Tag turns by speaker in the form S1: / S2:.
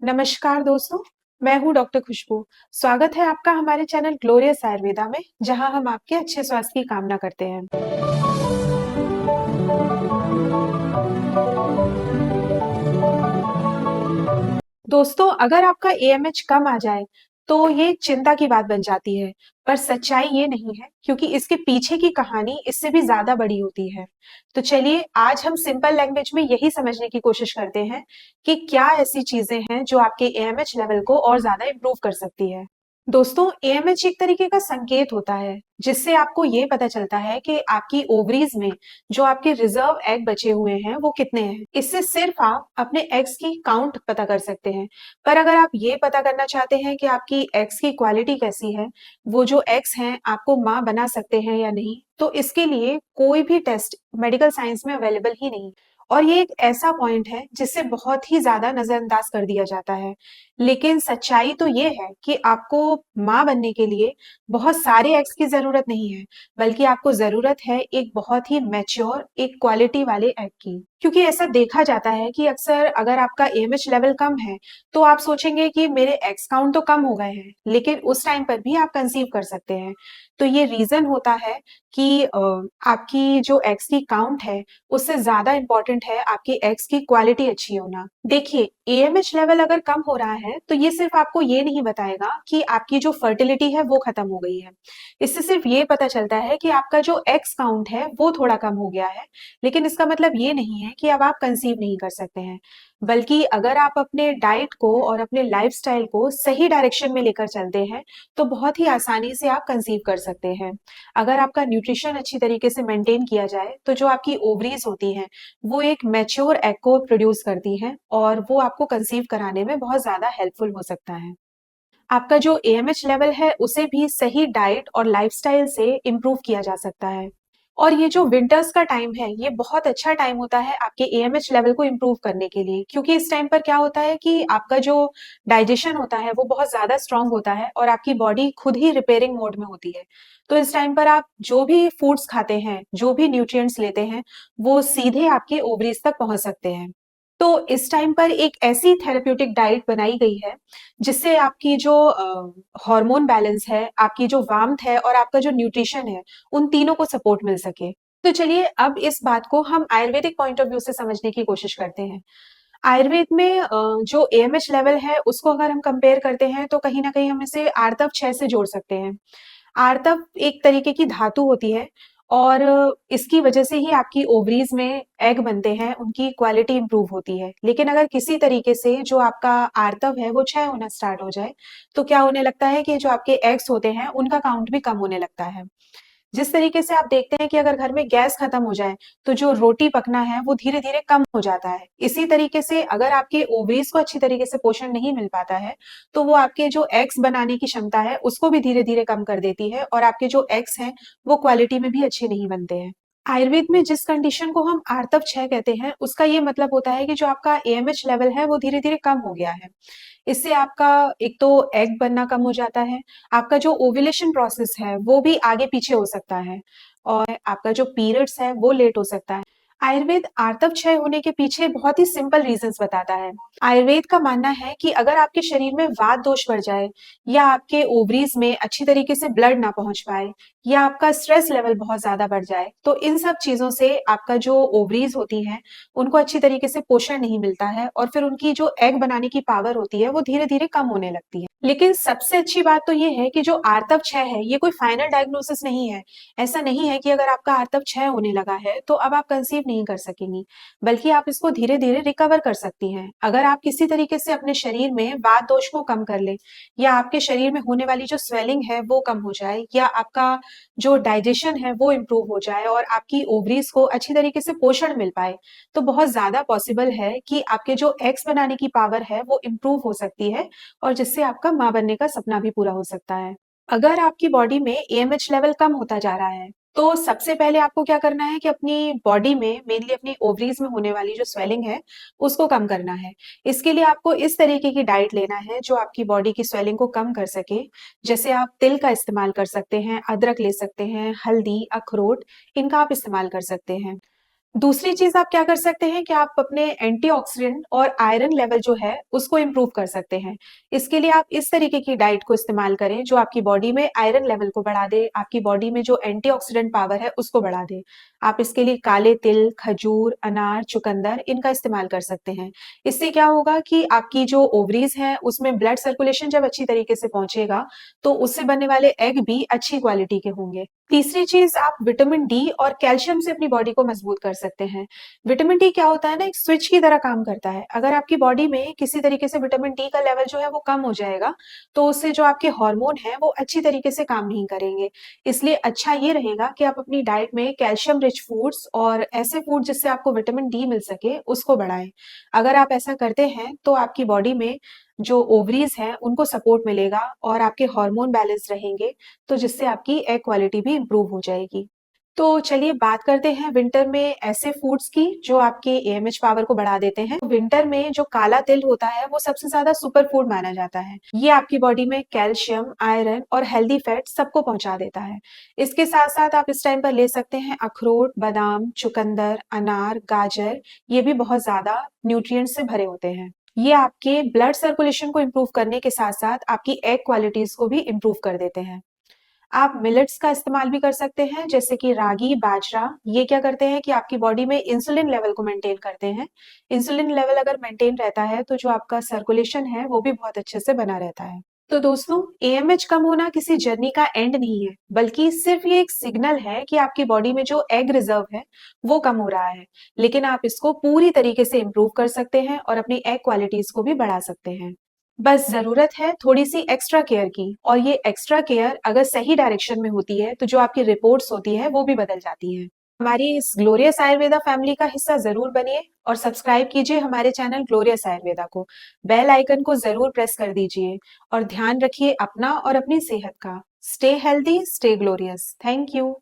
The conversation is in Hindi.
S1: नमस्कार दोस्तों, मैं हूँ डॉक्टर खुशबू। स्वागत है आपका हमारे चैनल ग्लोरियस आयुर्वेदा में, जहाँ हम आपके अच्छे स्वास्थ्य की कामना करते हैं। दोस्तों, अगर आपका एएमएच कम आ जाए तो ये एक चिंता की बात बन जाती है, पर सच्चाई ये नहीं है क्योंकि इसके पीछे की कहानी इससे भी ज्यादा बड़ी होती है। तो चलिए आज हम सिंपल लैंग्वेज में यही समझने की कोशिश करते हैं कि क्या ऐसी चीजें हैं जो आपके एएमएच लेवल को और ज्यादा इम्प्रूव कर सकती है। दोस्तों, एएमएच एक तरीके का संकेत होता है जिससे आपको ये पता चलता है कि आपकी ओवरीज में जो आपके रिजर्व एग बचे हुए हैं वो कितने हैं। इससे सिर्फ आप अपने एग्स की काउंट पता कर सकते हैं, पर अगर आप ये पता करना चाहते हैं कि आपकी एग्स की क्वालिटी कैसी है, वो जो एग्स हैं आपको माँ बना सकते हैं या नहीं, तो इसके लिए कोई भी टेस्ट मेडिकल साइंस में अवेलेबल ही नहीं। और ये एक ऐसा पॉइंट है जिससे बहुत ही ज्यादा नजरअंदाज कर दिया जाता है। लेकिन सच्चाई तो ये है कि आपको माँ बनने के लिए बहुत सारे एग्स की जरूरत नहीं है, बल्कि आपको जरूरत है एक बहुत ही मैच्योर, एक क्वालिटी वाले एग की। क्योंकि ऐसा देखा जाता है कि अक्सर अगर आपका एएमएच लेवल कम है तो आप सोचेंगे कि मेरे एग्स काउंट तो कम हो गए हैं, लेकिन उस टाइम पर भी आप कंसीव कर सकते हैं। तो ये रीजन होता है कि आपकी जो एग्स की काउंट है उससे ज्यादा इंपॉर्टेंट है आपकी एग्स की क्वालिटी अच्छी होना। देखिए, एएमएच लेवल अगर कम हो रहा है तो ये सिर्फ आपको ये नहीं बताएगा कि आपकी जो फर्टिलिटी है वो खत्म हो गई है। इससे सिर्फ ये पता चलता है कि आपका जो एग्स काउंट है वो थोड़ा कम हो गया है, लेकिन इसका मतलब ये नहीं है कि अब आप कंसीव नहीं कर सकते हैं। बल्कि अगर आप अपने डाइट को और अपने लाइफस्टाइल को सही डायरेक्शन में लेकर चलते हैं तो बहुत ही आसानी से आप कंसीव कर सकते हैं। अगर आपका न्यूट्रिशन अच्छी तरीके से मेंटेन किया जाए तो जो आपकी ओवरीज होती हैं वो एक मैच्योर एग को प्रोड्यूस करती हैं और वो आपको कंसीव कराने में बहुत ज्यादा हेल्पफुल हो सकता है। आपका जो एएमएच लेवल है उसे भी सही डाइट और लाइफस्टाइल से इम्प्रूव किया जा सकता है। और ये जो विंटर्स का टाइम है ये बहुत अच्छा टाइम होता है आपके एएमएच लेवल को इम्प्रूव करने के लिए, क्योंकि इस टाइम पर क्या होता है कि आपका जो डाइजेशन होता है वो बहुत ज्यादा स्ट्रांग होता है और आपकी बॉडी खुद ही रिपेयरिंग मोड में होती है। तो इस टाइम पर आप जो भी फूड्स खाते हैं, जो भी न्यूट्रिएंट्स लेते हैं, वो सीधे आपके ओवरीज तक पहुंच सकते हैं। तो इस टाइम पर एक ऐसी थेरेप्यूटिक डाइट बनाई गई है जिससे आपकी जो हार्मोन बैलेंस है, आपकी जो वार्मथ है और आपका जो न्यूट्रिशन है, उन तीनों को सपोर्ट मिल सके। तो चलिए अब इस बात को हम आयुर्वेदिक पॉइंट ऑफ व्यू से समझने की कोशिश करते हैं। आयुर्वेद में जो एएमएच लेवल है उसको अगर हम कंपेयर करते हैं तो कहीं ना कहीं हम इसे आर्तव 6 से जोड़ सकते हैं। आर्तव एक तरीके की धातु होती है और इसकी वजह से ही आपकी ओवरीज में एग बनते हैं, उनकी क्वालिटी इंप्रूव होती है। लेकिन अगर किसी तरीके से जो आपका आर्तव है वो क्षय होना स्टार्ट हो जाए तो क्या होने लगता है कि जो आपके एग्स होते हैं उनका काउंट भी कम होने लगता है। जिस तरीके से आप देखते हैं कि अगर घर में गैस खत्म हो जाए तो जो रोटी पकना है वो धीरे धीरे कम हो जाता है। इसी तरीके से अगर आपके ओवरीज को अच्छी तरीके से पोषण नहीं मिल पाता है तो वो आपके जो एग्स बनाने की क्षमता है उसको भी धीरे धीरे कम कर देती है और आपके जो एग्स हैं वो क्वालिटी में भी अच्छे नहीं बनते हैं। आयुर्वेद में जिस कंडीशन को हम आर्तव क्षय कहते हैं उसका ये मतलब होता है कि जो आपका एएमएच लेवल है वो धीरे धीरे कम हो गया है। इससे आपका एक तो एग बनना कम हो जाता है, आपका जो ओव्यूलेशन प्रोसेस है वो भी आगे पीछे हो सकता है और आपका जो पीरियड्स है वो लेट हो सकता है। आयुर्वेद आर्तव क्षय होने के पीछे बहुत ही सिंपल रीजंस बताता है। आयुर्वेद का मानना है कि अगर आपके शरीर में वात दोष बढ़ जाए या आपके ओवरीज में अच्छी तरीके से ब्लड ना पहुंच पाए या आपका स्ट्रेस लेवल बहुत ज्यादा बढ़ जाए तो इन सब चीजों से आपका जो ओवरीज होती हैं उनको अच्छी तरीके से पोषण नहीं मिलता है और फिर उनकी जो एग बनाने की पावर होती है वो धीरे धीरे कम होने लगती है। लेकिन सबसे अच्छी बात तो ये है कि जो आर्तव क्षय है ये कोई फाइनल डायग्नोसिस नहीं है। ऐसा नहीं है कि अगर आपका आर्तव क्षय होने लगा है तो अब आप कंसीव नहीं कर सकेंगी, बल्कि आप इसको धीरे धीरे रिकवर कर सकती हैं। अगर आप किसी तरीके से अपने शरीर में वात दोष को कम कर ले या आपके शरीर में होने वाली जो स्वेलिंग है वो कम हो जाए या आपका जो डाइजेशन है वो इम्प्रूव हो जाए और आपकी ओवरीज को अच्छी तरीके से पोषण मिल पाए, तो बहुत ज्यादा पॉसिबल है कि आपके जो एग्स बनाने की पावर है वो इम्प्रूव हो सकती है और जिससे आपका माँ बनने का सपना भी पूरा हो सकता है। अगर आपकी बॉडी में एएमएच लेवल कम होता जा रहा है तो सबसे पहले आपको क्या करना है कि अपनी बॉडी में, मेनली अपनी ओवरीज में होने वाली जो स्वेलिंग है उसको कम करना है। इसके लिए आपको इस तरीके की डाइट लेना है जो आपकी बॉडी की स्वेलिंग को कम कर सके। जैसे आप तिल का इस्तेमाल कर सकते हैं, अदरक ले सकते हैं, हल्दी, अखरोट, इनका आप इस्तेमाल कर सकते हैं। दूसरी चीज आप क्या कर सकते हैं कि आप अपने एंटीऑक्सीडेंट और आयरन लेवल जो है उसको इम्प्रूव कर सकते हैं। इसके लिए आप इस तरीके की डाइट को इस्तेमाल करें जो आपकी बॉडी में आयरन लेवल को बढ़ा दे, आपकी बॉडी में जो एंटीऑक्सीडेंट पावर है उसको बढ़ा दे। आप इसके लिए काले तिल, खजूर, अनार, चुकंदर इनका इस्तेमाल कर सकते हैं। इससे क्या होगा कि आपकी जो ओवरीज है उसमें ब्लड सर्कुलेशन जब अच्छी तरीके से पहुंचेगा तो उससे बनने वाले एग भी अच्छी क्वालिटी के होंगे। तीसरी चीज, आप विटामिन डी और कैल्शियम से अपनी बॉडी को मजबूत कर सकते हैं। विटामिन डी क्या होता है ना, एक स्विच की तरह काम करता है। अगर आपकी बॉडी में किसी तरीके से विटामिन डी का लेवल जो है वो कम हो जाएगा तो उससे जो आपके हार्मोन है वो अच्छी तरीके से काम नहीं करेंगे। इसलिए अच्छा ये रहेगा कि आप अपनी डाइट में कैल्शियम रिच फूड्स और ऐसे फूड जिससे आपको विटामिन डी मिल सके उसको बढ़ाएं। अगर आप ऐसा करते हैं तो आपकी बॉडी में जो ओवरीज हैं उनको सपोर्ट मिलेगा और आपके हार्मोन बैलेंस रहेंगे, तो जिससे आपकी एग क्वालिटी भी इम्प्रूव हो जाएगी। तो चलिए बात करते हैं विंटर में ऐसे फूड्स की जो आपके एएमएच पावर को बढ़ा देते हैं। विंटर में जो काला तिल होता है वो सबसे ज्यादा सुपर फूड माना जाता है। ये आपकी बॉडी में कैल्शियम, आयरन और हेल्दी फैट सबको पहुंचा देता है। इसके साथ साथ आप इस टाइम पर ले सकते हैं अखरोट, बादाम, चुकंदर, अनार, गाजर। ये भी बहुत ज्यादा न्यूट्रिएंट से भरे होते हैं। ये आपके ब्लड सर्कुलेशन को इम्प्रूव करने के साथ साथ आपकी एग क्वालिटीज को भी इम्प्रूव कर देते हैं। आप मिलेट्स का इस्तेमाल भी कर सकते हैं जैसे कि रागी, बाजरा। ये क्या करते हैं कि आपकी बॉडी में इंसुलिन लेवल को मेंटेन करते हैं। इंसुलिन लेवल अगर मेंटेन रहता है तो जो आपका सर्कुलेशन है वो भी बहुत अच्छे से बना रहता है। तो दोस्तों, एएमएच कम होना किसी जर्नी का एंड नहीं है, बल्कि सिर्फ ये एक सिग्नल है कि आपकी बॉडी में जो एग रिजर्व है वो कम हो रहा है। लेकिन आप इसको पूरी तरीके से इम्प्रूव कर सकते हैं और अपनी एग क्वालिटीज को भी बढ़ा सकते हैं। बस ज़रूरत है थोड़ी-सी एक्स्ट्रा केयर की, और ये एक्स्ट्रा केयर अगर सही डायरेक्शन में होती है, तो जो आपकी रिपोर्ट्स होती है, वो भी बदल जाती हैं। हमारी इस ग्लोरियस आयुर्वेदा फैमिली का हिस्सा ज़रूर बनिए और सब्सक्राइब कीजिए हमारे चैनल ग्लोरियस आयुर्वेदा को। बेल आइकन को ज़रूर प्रेस कर दीजिए और ध्यान रखिए अपना और अपनी सेहत का। Stay healthy, stay glorious. Thank you.